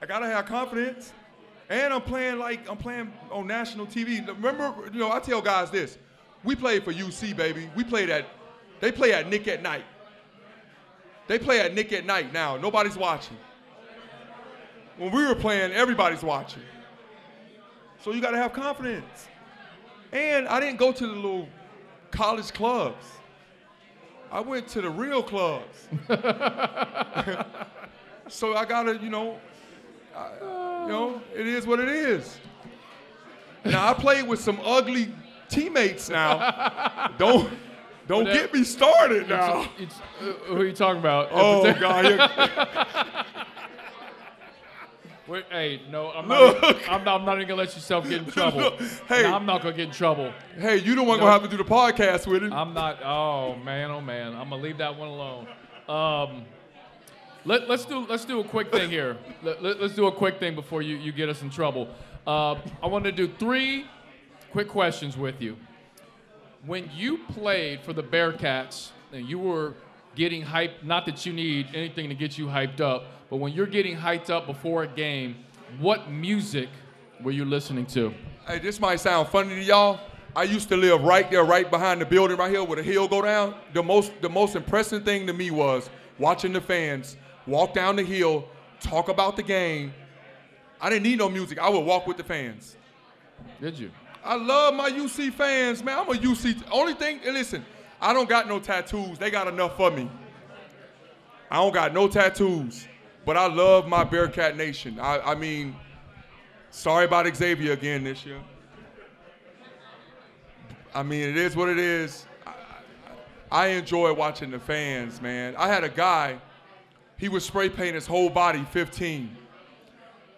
I gotta have confidence, and I'm playing on national TV. Remember, you know, I tell guys this: we played for UC, baby. They play at Nick at Night. They play at Nick at Night now. Nobody's watching. When we were playing, everybody's watching. So you gotta have confidence. And I didn't go to the little college clubs. I went to the real clubs. So I gotta, it is what it is. Now I played with some ugly teammates now. Don't get me started now. Who are you talking about? Oh God. Wait, hey, no, I'm not even gonna let yourself get in trouble. Look, hey, no, I'm not gonna get in trouble. Hey, you the one gonna have to do the podcast with him. I'm not. Oh man. I'm gonna leave that one alone. Let's do a quick thing here. Let's do a quick thing before you get us in trouble. I want to do 3 quick questions with you. When you played for the Bearcats and you were getting hyped, not that you need anything to get you hyped up, but when you're getting hyped up before a game, what music were you listening to? Hey, this might sound funny to y'all. I used to live right there, right behind the building right here where the hill go down. The most impressive thing to me was watching the fans walk down the hill, talk about the game. I didn't need no music. I would walk with the fans. Did you? I love my UC fans, man. I'm a UC. Only thing, listen, I don't got no tattoos. They got enough for me. I don't got no tattoos, but I love my Bearcat Nation. I mean, sorry about Xavier again this year. I mean, it is what it is. I enjoy watching the fans, man. I had a guy, he would spray paint his whole body 15.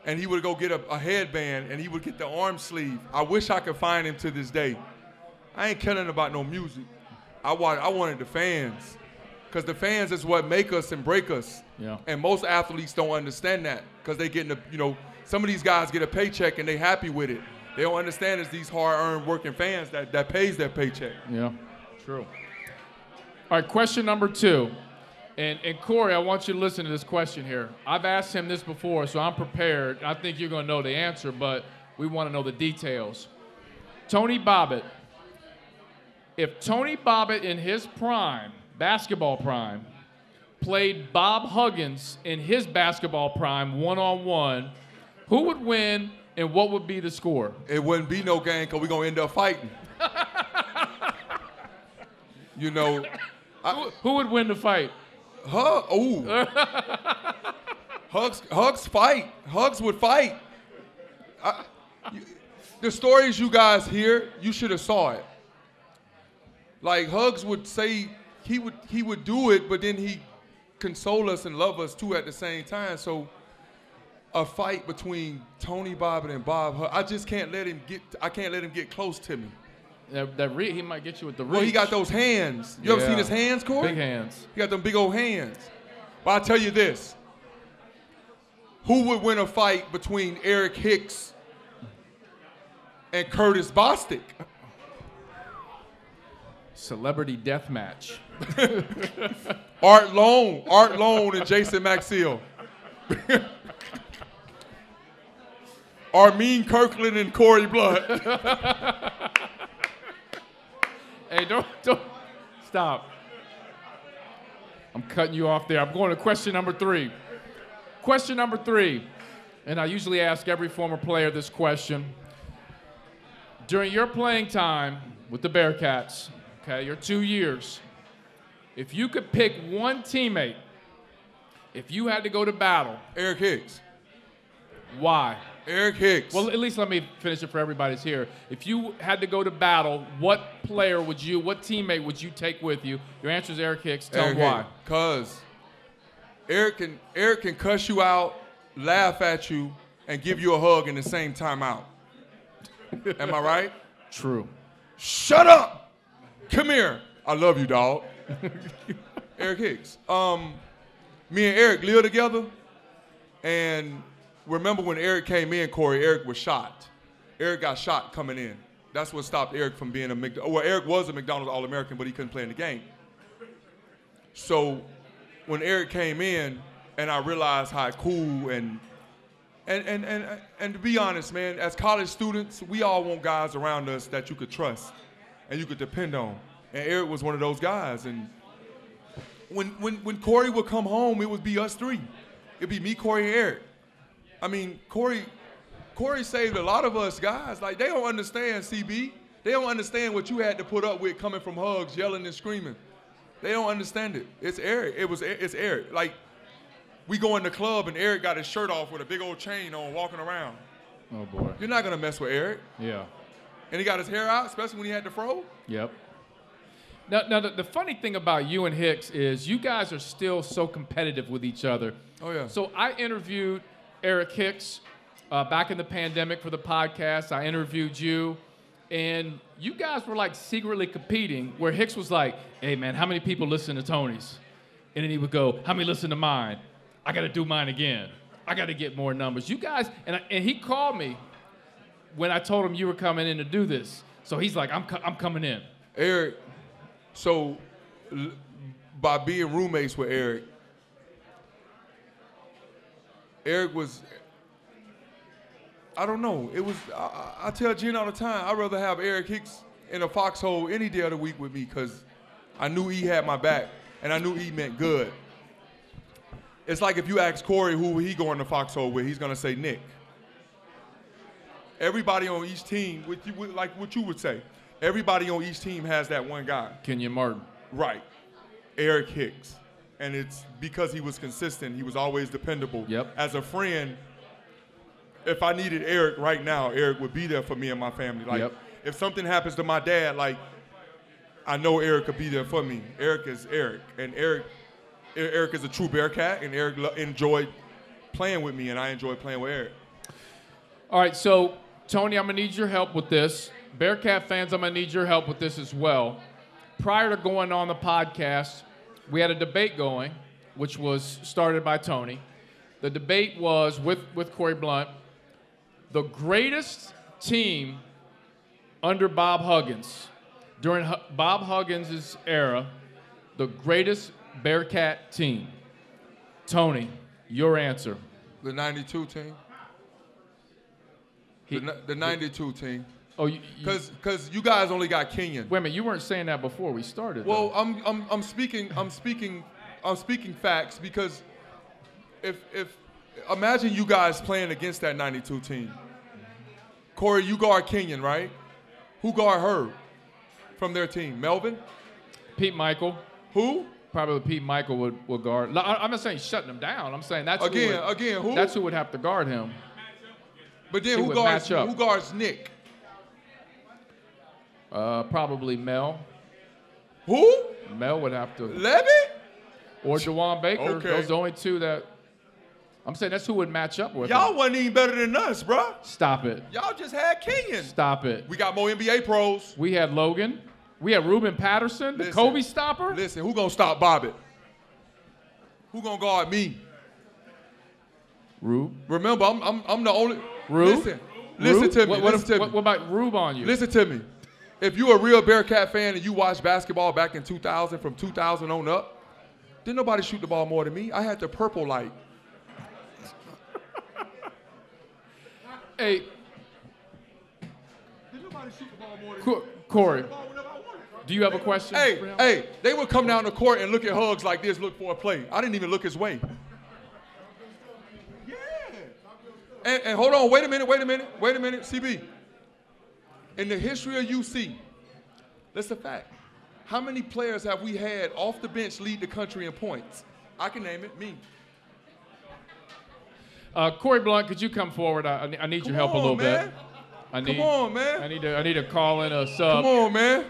And he would go get a headband, and he would get the arm sleeve. I wish I could find him to this day. I ain't caring about no music. I wanted the fans, because the fans is what make us and break us. Yeah. And most athletes don't understand that, because they getting some of these guys get a paycheck and they happy with it. They don't understand it's these hard-earned working fans that pays their paycheck. Yeah, true. All right, question number 2. And Corey, I want you to listen to this question here. I've asked him this before, so I'm prepared. I think you're going to know the answer, but we want to know the details. Tony Bobbit. If Tony Bobbit in his prime, basketball prime, played Bob Huggins in his basketball prime one-on-one, who would win and what would be the score? It wouldn't be no game because we're going to end up fighting. Who would win the fight? Hugs fight. Hugs would fight. The stories you guys hear, you should have saw it. Like Hugs would say he would do it, but then he console us and love us too at the same time. So a fight between Tony Bobbit and Bob Hugs, I just can't let him get close to me. He might get you with the reach. Well, he got those hands. You ever seen his hands, Corey? Big hands. He got them big old hands. But I'll tell you this. Who would win a fight between Eric Hicks and Curtis Bostic? Celebrity death match. Art Lone and Jason Maxill. Armin Kirkland and Corey Blunt. Hey, don't stop. I'm cutting you off there. I'm going to question number 3. Question number 3, and I usually ask every former player this question. During your playing time with the Bearcats, okay, your 2 years, if you could pick one teammate, if you had to go to battle. Eric Hicks. Why? Eric Hicks. Well, at least let me finish it for everybody's here. If you had to go to battle, what teammate would you take with you? Your answer is Eric Hicks. Tell me why. Because Eric can cuss you out, laugh at you, and give you a hug in the same time out. Am I right? True. Shut up! Come here. I love you, dog. Eric Hicks. Me and Eric live together, and remember when Eric came in, Corey, Eric was shot. Eric got shot coming in. That's what stopped Eric from being Eric was a McDonald's All-American, but he couldn't play in the game. So when Eric came in, and I realized how cool and to be honest, man, as college students, we all want guys around us that you could trust and you could depend on. And Eric was one of those guys. And when Corey would come home, it would be us 3. It'd be me, Corey, and Eric. I mean, Corey saved a lot of us guys. Like, they don't understand, CB. They don't understand what you had to put up with coming from hugs, yelling and screaming. They don't understand it. It's Eric. It's Eric. Like, we go in the club and Eric got his shirt off with a big old chain on, walking around. Oh boy. You're not gonna mess with Eric. Yeah. And he got his hair out, especially when he had the fro. Yep. Now the funny thing about you and Hicks is you guys are still so competitive with each other. Oh yeah. So I interviewed Eric Hicks back in the pandemic for the podcast. I interviewed you, and you guys were like secretly competing. Where Hicks was like, "Hey man, how many people listen to Tony's?" And then he would go, "How many listen to mine? I got to do mine again. I got to get more numbers." You guys, and he called me when I told him you were coming in to do this. So he's like, I'm coming in. Eric, so by being roommates with Eric was, I don't know. It was, I tell Jen all the time, I'd rather have Eric Hicks in a foxhole any day of the week with me because I knew he had my back and I knew he meant good. It's like if you ask Corey who he going to foxhole with, he's gonna say Nick. Everybody on each team, like what you would say, everybody on each team has that one guy. Kenyon Martin. Right. Eric Hicks. And it's because he was consistent. He was always dependable. Yep. As a friend, if I needed Eric right now, Eric would be there for me and my family. Like, yep. If something happens to my dad, like, I know Eric could be there for me. Eric is Eric. And Eric is a true Bearcat, and Eric enjoyed playing with me, and I enjoyed playing with Eric. All right, so, Tony, I'm going to need your help with this. Bearcat fans, I'm going to need your help with this as well. Prior to going on the podcast, we had a debate going, which was started by Tony. The debate was with Corey Blunt, the greatest team under Bob Huggins. During Bob Huggins' era, the greatest Bearcat team. Tony, your answer. The 92 team. The 92 team. Oh, because you guys only got Kenyon. Wait a minute, you weren't saying that before we started. Well, I'm speaking facts because if imagine you guys playing against that 92 team. Corey, you guard Kenyon, right? Who guard her from their team? Melvin? Pete Michael. Who? Probably Pete Michael would guard. I'm not saying shutting him down. I'm saying that's who? That's who would have to guard him. But then who guards Nick? Probably Mel. Who? Mel would have to. Levy? Or DeJuan Baker. Okay. Those are the only two that. I'm saying that's who would match up with Y'all him. wasn't even better than us, bro. Stop it. Y'all just had Kenyon. Stop it. We got more NBA pros. We had Logan. We had Ruben Patterson, the Kobe stopper. Listen, who gonna stop Bobbitt? Who gonna guard me? Rube. Remember, I'm the only. Rube. Listen to me. What about Rube on you? Listen to me. If you're a real Bearcat fan and you watched basketball back in 2000, from 2000 on up, didn't nobody shoot the ball more than me. I had the purple light. Hey, Corey, do you have a question? Hey, they would come down the court and look at Hugs like this, look for a play. I didn't even look his way. Yeah. And hold on, wait a minute, CB. In the history of UC, that's a fact. How many players have we had off the bench lead the country in points? I can name it, me. Corey Blunt, could you come forward? I need your help a little bit. Come on, man. I need to call in a sub. Come on, man.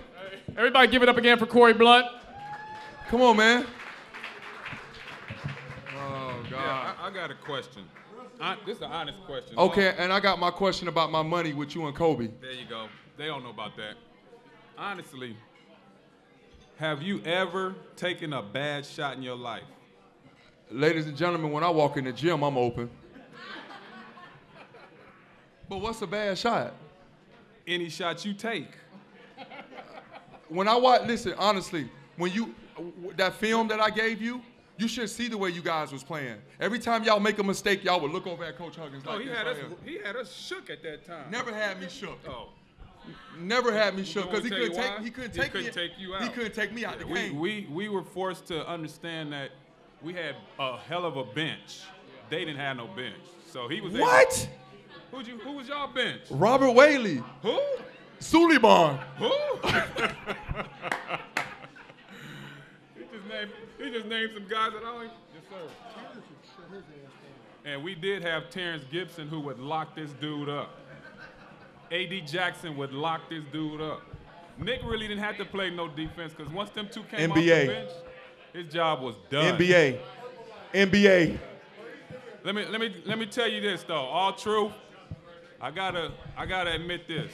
Everybody give it up again for Corey Blunt. Come on, man. Oh, God. Yeah, I got a question. This is an honest question. Okay, and I got my question about my money with you and Kobe. There you go. They don't know about that. Honestly, have you ever taken a bad shot in your life? Ladies and gentlemen, when I walk in the gym, I'm open. But what's a bad shot? Any shot you take. When I watch, listen, honestly, that film that I gave you, you should see the way you guys was playing. Every time y'all make a mistake, y'all would look over at Coach Huggins like he had us shook at that time. Never had me shook. Oh. Never had me shook because he couldn't take you out. He couldn't take me out the game. We were forced to understand that we had a hell of a bench. They didn't have no bench. So he was What? Who was y'all bench? Robert Whaley. Who? Suleiman. Who? He just named some guys that I don't. Yes, sir. And we did have Terrence Gibson who would lock this dude up. A.D. Jackson would lock this dude up. Nick really didn't have to play no defense because once them two came off the bench, his job was done. NBA. Let me tell you this though, all truth. I gotta admit this.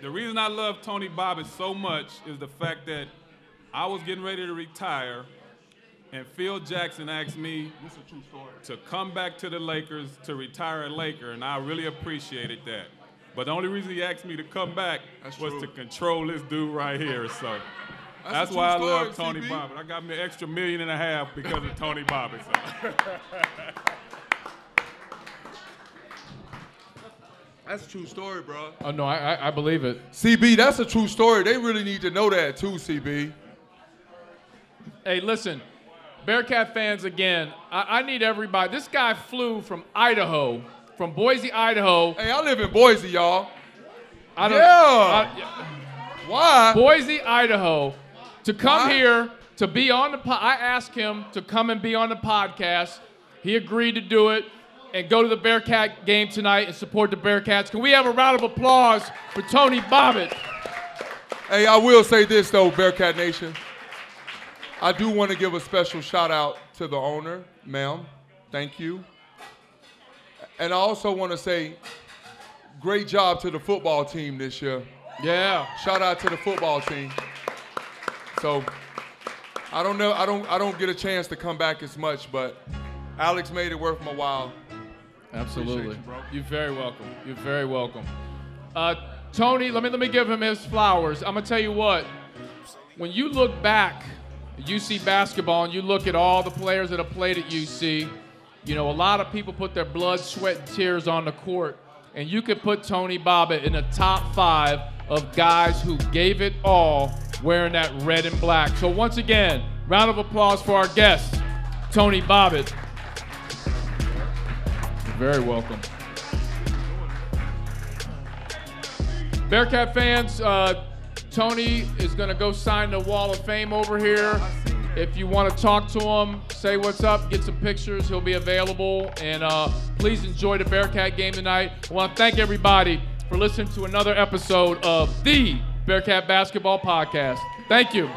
The reason I love Tony Bobbit so much is the fact that I was getting ready to retire, and Phil Jackson asked me to come back to the Lakers to retire a Laker, and I really appreciated that. But the only reason he asked me to come back was to control this dude right here. So that's why I love Tony Bobbit. I got me an extra $1.5 million because of Tony Bobbit. So. That's a true story, bro. Oh, no, I believe it. CB, that's a true story. They really need to know that too, CB. Hey, listen, Bearcat fans, again, I need everybody. This guy flew from Idaho, from Boise, Idaho. Hey, I live in Boise, y'all. Why? Boise, Idaho, to come here to be on the I asked him to come and be on the podcast. He agreed to do it and go to the Bearcat game tonight and support the Bearcats. Can we have a round of applause for Tony Bobbit? Hey, I will say this, though, Bearcat Nation. I do want to give a special shout out to the owner, ma'am. Thank you. And I also want to say great job to the football team this year. Yeah. Shout out to the football team. So I don't know, I don't get a chance to come back as much, but Alex made it worth my while. Absolutely. You're very welcome. You're very welcome. Tony, let me give him his flowers. I'm gonna tell you what, when you look back at UC basketball and you look at all the players that have played at UC, you know, a lot of people put their blood, sweat, and tears on the court, and you could put Tony Bobbit in the top 5 of guys who gave it all wearing that red and black. So once again, round of applause for our guest, Tony Bobbit. You're very welcome. Bearcat fans, Tony is going to go sign the Wall of Fame over here. If you want to talk to him, say what's up, get some pictures. He'll be available. And please enjoy the Bearcat game tonight. I want to thank everybody for listening to another episode of the Bearcat Basketball Podcast. Thank you.